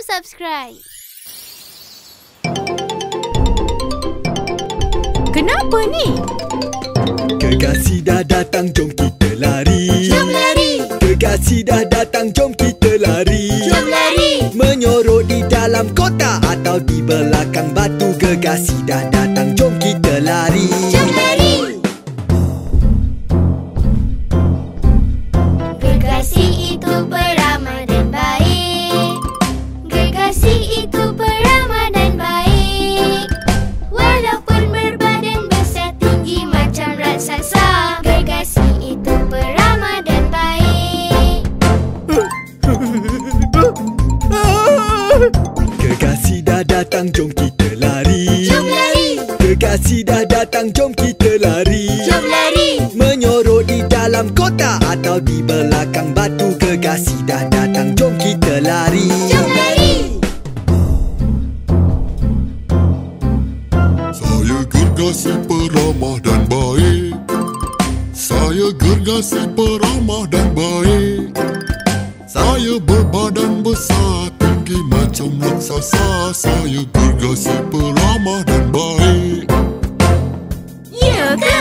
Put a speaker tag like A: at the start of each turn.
A: subscribe.
B: Kenapa ni?
C: Kekasih dah datang, jom kita lari.
A: Jom lari,
C: Kekasih dah datang, jom kita lari.
A: jom lari.
C: Menyorok di dalam kota atau di belakang batu. Kekasih dah datang, jom kita lari.
A: Jom lari. Kekasih itu peramah dan baik. Kekasih itu peramah dan baik. Walaupun berbadan besar tinggi macam raksasa, kekasih itu peramah dan baik.
C: Kekasih dah datang, jom kita lari.
A: Jom lari,
C: Kekasih dah datang, jom kita lari.
A: jom lari.
C: Menyorok di dalam kota atau di belakang batu. Kekasih dah datang, jom kita lari.
A: Jom lari.
D: Saya gergasi peramah dan baik. Saya gergasi peramah dan baik. Saya berbadan besar tinggi macam raksasa. Saya gergasi peramah dan baik.
A: Ya ke?